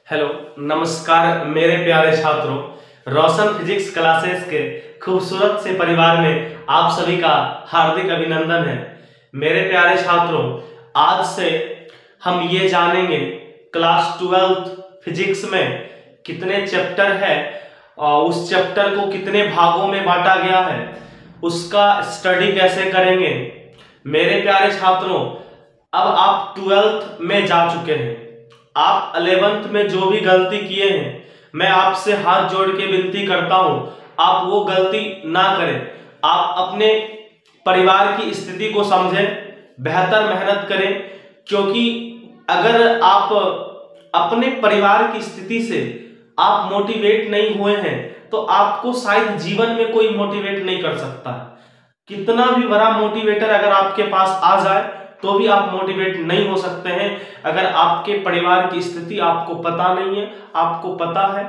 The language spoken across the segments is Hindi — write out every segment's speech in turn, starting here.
हेलो, नमस्कार मेरे प्यारे छात्रों। रोशन फिजिक्स क्लासेस के खूबसूरत से परिवार में आप सभी का हार्दिक अभिनंदन है। मेरे प्यारे छात्रों, आज से हम ये जानेंगे क्लास 12th फिजिक्स में कितने चैप्टर है और उस चैप्टर को कितने भागों में बांटा गया है, उसका स्टडी कैसे करेंगे। मेरे प्यारे छात्रों, अब आप 12th में जा चुके हैं। आप 11th में जो भी गलती किए हैं, मैं आपसे हाथ जोड़ के विनती करता हूं, आप वो गलती ना करें। आप अपने परिवार की स्थिति को समझें, बेहतर मेहनत करें, क्योंकि अगर आप अपने परिवार की स्थिति से आप मोटिवेट नहीं हुए हैं तो आपको शायद जीवन में कोई मोटिवेट नहीं कर सकता। कितना भी बड़ा मोटिवेटर अगर आपके पास आ जाए तो भी आप मोटिवेट नहीं हो सकते हैं अगर आपके परिवार की स्थिति आपको पता नहीं है। आपको पता है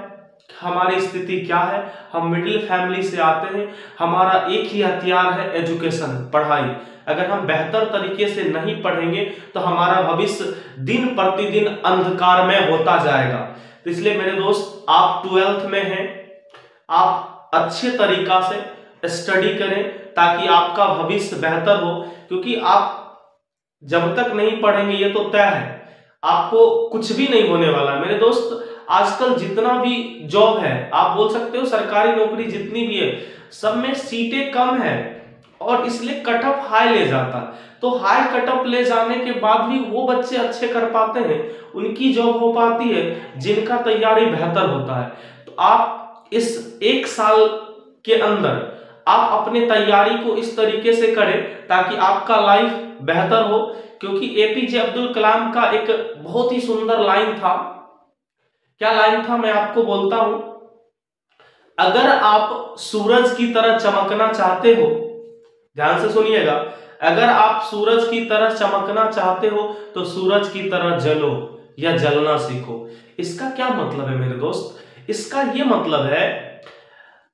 हमारी स्थिति क्या है, हम मिडिल फैमिली से आते हैं, हमारा एक ही हथियार है एजुकेशन, पढ़ाई। अगर हम बेहतर तरीके से नहीं पढ़ेंगे तो हमारा भविष्य दिन प्रतिदिन अंधकारमय होता जाएगा। तो इसलिए मेरे दोस्त, आप 12th में हैं, आप अच्छे तरीका से स्टडी करें ताकि आपका भविष्य बेहतर हो, क्योंकि आप जब तक नहीं पढ़ेंगे ये तो तय है आपको कुछ भी नहीं होने वाला। मेरे दोस्त, आजकल जितना भी जॉब है, आप बोल सकते हो सरकारी नौकरी जितनी भी है, सब में सीटें कम है और इसलिए कट ऑफ हाई ले जाता। तो हाई कट ऑफ ले जाने के बाद भी वो बच्चे अच्छे कर पाते हैं, उनकी जॉब हो पाती है जिनका तैयारी बेहतर होता है। तो आप इस एक साल के अंदर आप अपने तैयारी को इस तरीके से करें ताकि आपका लाइफ बेहतर हो। क्योंकि एपीजे अब्दुल कलाम का एक बहुत ही सुंदर लाइन था। क्या लाइन था, मैं आपको बोलता हूं। अगर आप सूरज की तरह चमकना चाहते हो, ध्यान से सुनिएगा, अगर आप सूरज की तरह चमकना चाहते हो तो सूरज की तरह जलो या जलना सीखो। इसका क्या मतलब है मेरे दोस्त? इसका यह मतलब है,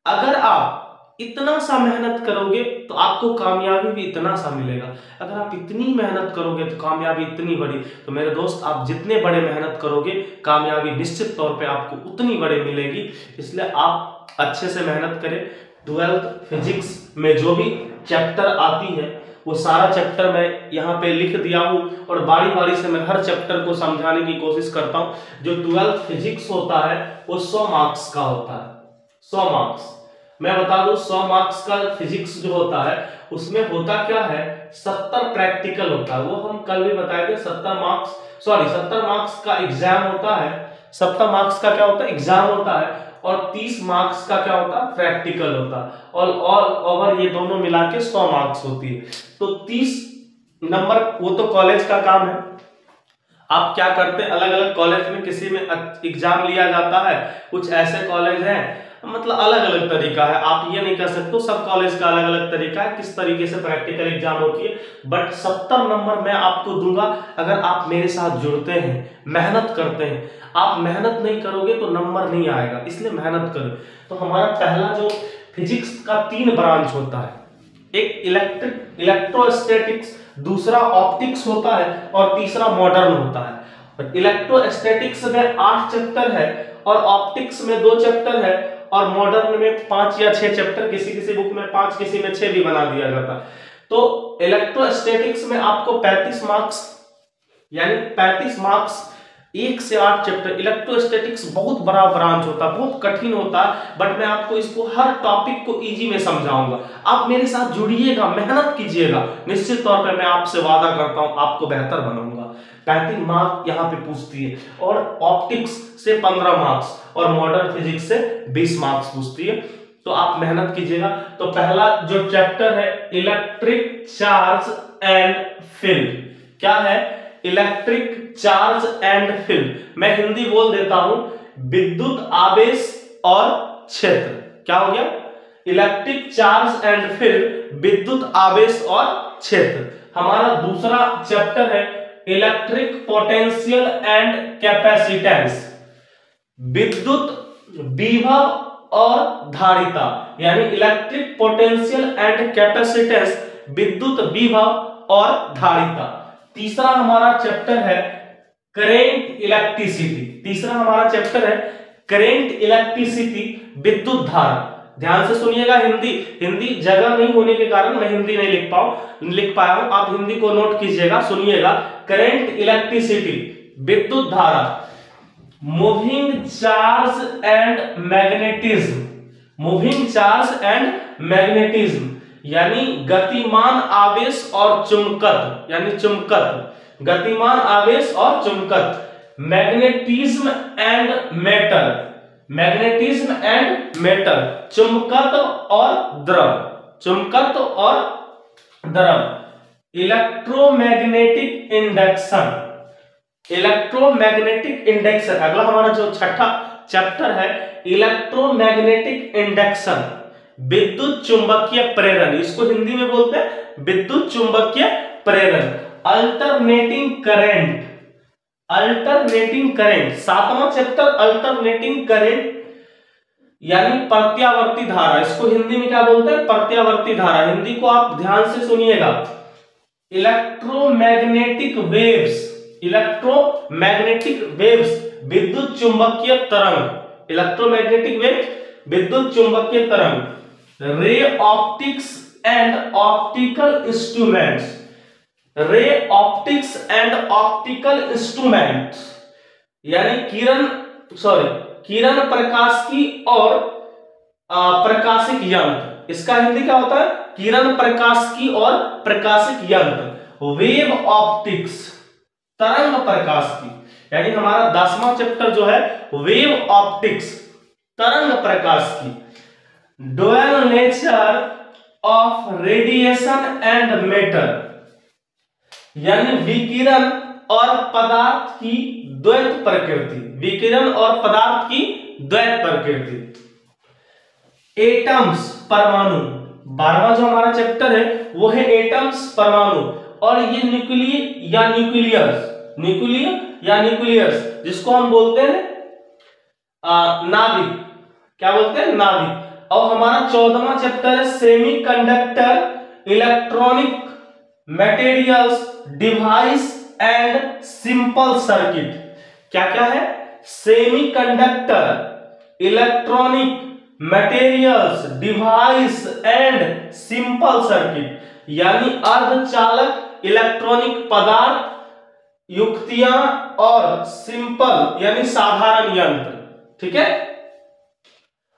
अगर आप इतना सा मेहनत करोगे तो आपको कामयाबी भी इतना सा मिलेगा। अगर आप इतनी मेहनत करोगे तो कामयाबी इतनी बड़ी। तो मेरे दोस्त, आप जितने बड़े मेहनत करोगे कामयाबी निश्चित तौर पे आपको उतनी बड़ी मिलेगी। इसलिए आप अच्छे से मेहनत करें। 12th फिजिक्स में जो भी चैप्टर आती है वो सारा चैप्टर मैं यहाँ पे लिख दिया हूँ और बारी बारी से मैं हर चैप्टर को समझाने की कोशिश करता हूँ। जो 12th फिजिक्स होता है वो 100 मार्क्स का होता है। 100 मार्क्स, मैं बता दूं, 100 मार्क्स का फिजिक्स जो होता है उसमें होता क्या है, 70 प्रैक्टिकल होता है। वो हम कल भी बताए थे। 70 मार्क्स का एग्जाम होता है। 70 मार्क्स का क्या होता है, एग्जाम होता है, और 30 मार्क्स का क्या होता है, प्रैक्टिकल होता है। और ऑल ओवर ये दोनों मिला के 100 मार्क्स होती है। तो 30 नंबर वो तो कॉलेज का काम है। आप क्या करते हैं, अलग अलग कॉलेज में किसी में एग्जाम लिया जाता है। कुछ ऐसे कॉलेज हैं, मतलब अलग अलग तरीका है, आप ये नहीं कह सकते, सब कॉलेज का अलग अलग तरीका है किस तरीके से प्रैक्टिकल एग्जाम होती है। बट 70 नंबर मैं आपको दूंगा अगर आप मेरे साथ जुड़ते हैं, मेहनत करते हैं। आप मेहनत नहीं करोगे तो नंबर नहीं आएगा, इसलिए मेहनत करो। तो हमारा पहला जो फिजिक्स का 3 ब्रांच होता है, एक इलेक्ट्रोस्टैटिक्स, दूसरा ऑप्टिक्स होता है और तीसरा मॉडर्न होता है। इलेक्ट्रोस्टैटिक्स में 8 चैप्टर है और ऑप्टिक्स में 2 चैप्टर है और मॉडर्न में 5 या 6 चैप्टर, किसी किसी बुक में 5 किसी में 6 भी बना दिया जाता है। तो इलेक्ट्रोस्टैटिक्स में आपको 35 मार्क्स, यानी 35 मार्क्स 1 से 8 चैप्टर। इलेक्ट्रोस्टैटिक्स बहुत बड़ा ब्रांच होता है, बहुत कठिन होता है, बट मैं आपको इसको हर टॉपिक को इजी में समझाऊंगा। आप मेरे साथ जुड़िएगा, मेहनत कीजिएगा, निश्चित तौर पे मैं आपसे वादा करता हूं आपको बेहतर बनाऊंगा। 35 मार्क्स यहाँ पे पूछती है और ऑप्टिक्स से 15 मार्क्स और मॉडर्न फिजिक्स से 20 मार्क्स पूछती है। तो आप मेहनत कीजिएगा। तो पहला जो चैप्टर है, इलेक्ट्रिक चार्ज एंड फील्ड। क्या है, इलेक्ट्रिक चार्ज एंड फील्ड। मैं हिंदी बोल देता हूं, विद्युत आवेश और क्षेत्र। क्या हो गया, इलेक्ट्रिक चार्ज एंड फील्ड, विद्युत आवेश और क्षेत्र। हमारा दूसरा चैप्टर है इलेक्ट्रिक पोटेंशियल एंड कैपेसिटेंस, विद्युत विभव और धारिता, यानी इलेक्ट्रिक पोटेंशियल एंड कैपेसिटेंस, विद्युत विभव और धारिता। तीसरा हमारा चैप्टर है करेंट इलेक्ट्रिसिटी। तीसरा हमारा चैप्टर है करेंट इलेक्ट्रिसिटी, विद्युत धारा। ध्यान से सुनिएगा, हिंदी जगह नहीं होने के कारण मैं हिंदी नहीं लिख पाया हूं, आप हिंदी को नोट कीजिएगा, सुनिएगा। करेंट इलेक्ट्रिसिटी, विद्युत धारा, moving charge and magnetism. Moving charge and magnetism यानी गतिमान आवेश और चुंबकत्व, यानी चुंबकत्व, गतिमान आवेश और चुंबकत्व। Magnetism and metal, magnetism and metal, चुंबकत्व और द्रव, चुंबकत्व और द्रव। इलेक्ट्रोमैग्नेटिक इंडक्शन, इलेक्ट्रोमैग्नेटिक इंडक्शन, अगला हमारा जो छठा चैप्टर है इलेक्ट्रोमैग्नेटिक इंडक्शन, विद्युत चुंबकीय प्रेरण। इसको हिंदी में बोलते हैं विद्युत चुंबकीय प्रेरण। अल्टरनेटिंग करंट, अल्टरनेटिंग करंट, सातवां चैप्टर अल्टरनेटिंग करंट यानी प्रत्यावर्ती धारा। इसको हिंदी में क्या बोलते हैं? प्रत्यावर्ती धारा। हिंदी को आप ध्यान से सुनिएगा। इलेक्ट्रोमैग्नेटिक वेव्स, इलेक्ट्रोमैग्नेटिक वेव्स, विद्युत चुंबकीय तरंग, इलेक्ट्रोमैग्नेटिक वेव्स, विद्युत चुंबकीय तरंग। Ray optics and optical instruments, ray optics and optical instruments यानी किरण प्रकाशिकी और प्रकाशिक यंत्र। इसका हिंदी क्या होता है? किरण प्रकाशिकी और प्रकाशिक यंत्र। वेव ऑप्टिक्स, तरंग प्रकाशिकी, यानी हमारा 10वां चैप्टर जो है वेव ऑप्टिक्स, तरंग प्रकाशिकी। Dual nature of radiation and matter यानी विकिरण और पदार्थ की द्वैत प्रकृति, विकिरण और पदार्थ की द्वैत प्रकृति। एटम्स, परमाणु, 12वां जो हमारा चैप्टर है वो है एटम्स, परमाणु। और ये न्यूक्लियर या न्यूक्लियर्स, न्यूक्लियर या न्यूक्लियर्स, जिसको हम बोलते हैं नाभिक। क्या बोलते हैं? नाभिक। और हमारा 14वां चैप्टर है semiconductor, electronic materials, device and simple circuit. क्या क्या है? Semiconductor, electronic materials, device and simple circuit यानी अर्धचालक, इलेक्ट्रॉनिक पदार्थ, युक्तियां और सिंपल यानी साधारण यंत्र। ठीक है।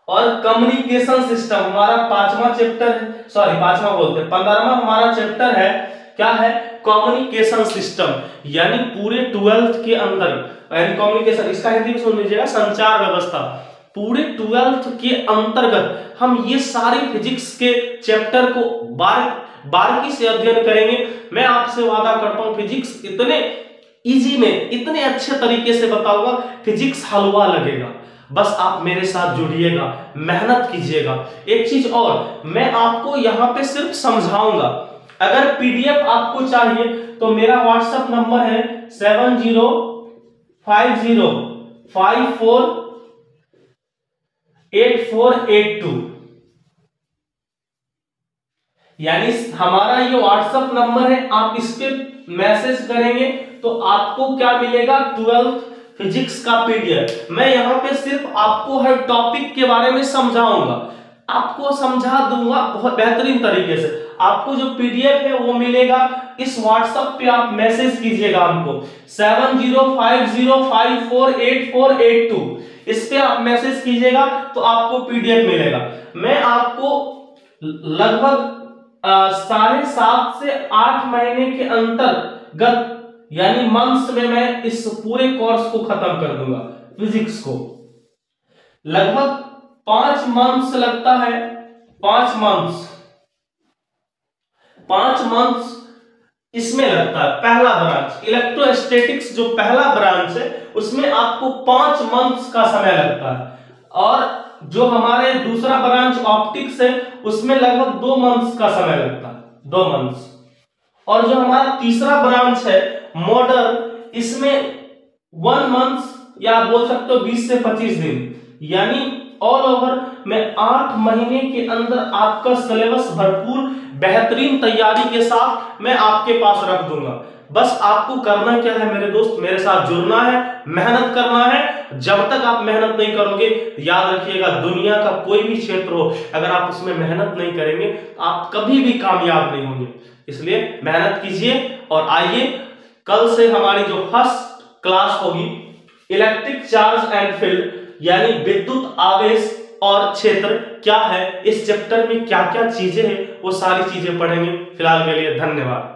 और कम्युनिकेशन सिस्टम हमारा 5वां चैप्टर है, 15वां हमारा चैप्टर है। क्या है? कम्युनिकेशन सिस्टम यानी पूरे 12th के अंदर कम्युनिकेशन, इसका हिंदी में सुन लीजिएगा, संचार व्यवस्था। पूरे 12th के अंतर्गत हम ये सारे फिजिक्स के चैप्टर को बारीकी से अध्ययन करेंगे। मैं आपसे वादा करता हूं फिजिक्स इतने इजी में, इतने अच्छे तरीके से बताऊंगा, फिजिक्स हलवा लगेगा। बस आप मेरे साथ जुड़िएगा, मेहनत कीजिएगा। एक चीज और, मैं आपको यहाँ पे सिर्फ समझाऊंगा। अगर पीडीएफ आपको चाहिए तो मेरा व्हाट्सएप नंबर है 7050548482, यानी हमारा ये व्हाट्सएप नंबर है। आप इस पे मैसेज करेंगे तो आपको क्या मिलेगा? 12th फिजिक्स का पीडीएफ। मैं यहाँ पे सिर्फ आपको हर टॉपिक के बारे में समझाऊंगा, आपको समझा दूंगा बहुत बेहतरीन तरीके से। आपको जो पीडीएफ है वो मिलेगा इस व्हाट्सएप पे, आप मैसेज कीजिएगा हमको 7050548482, इस पे आप मैसेज कीजिएगा तो आपको पीडीएफ मिलेगा। मैं आपको लगभग 7.5 से 8 महीने के अंतर्गत यानी मंथ्स में मैं इस पूरे कोर्स को खत्म कर दूंगा। फिजिक्स को लगभग 5 मंथ्स लगता है, 5 मंथ्स इसमें लगता है। पहला ब्रांच इलेक्ट्रोस्टैटिक्स जो पहला ब्रांच है उसमें आपको 5 मंथ्स का समय लगता है, और जो हमारे दूसरा ब्रांच ऑप्टिक्स है उसमें लगभग 2 मंथ्स का समय लगता है, 2 मंथ्स। और जो हमारा तीसरा ब्रांच है मॉडर्न, इसमें 1 मंथ या बोल सकते हो 20 से 25 दिन, यानी ऑल ओवर मैं 8 महीने के अंदर आपका सिलेबस भरपूर बेहतरीन तैयारी के साथ मैं आपके पास रख दूंगा। बस आपको करना क्या है मेरे दोस्त, मेरे साथ जुड़ना है, मेहनत करना है। जब तक आप मेहनत नहीं करोगे, याद रखिएगा दुनिया का कोई भी क्षेत्र हो, अगर आप उसमें मेहनत नहीं करेंगे तो आप कभी भी कामयाब नहीं होंगे। इसलिए मेहनत कीजिए और आइए कल से हमारी जो फर्स्ट क्लास होगी इलेक्ट्रिक चार्ज एंड फील्ड, यानी विद्युत आवेश और क्षेत्र क्या है, इस चैप्टर में क्या क्या चीजें हैं, वो सारी चीजें पढ़ेंगे। फिलहाल के लिए धन्यवाद।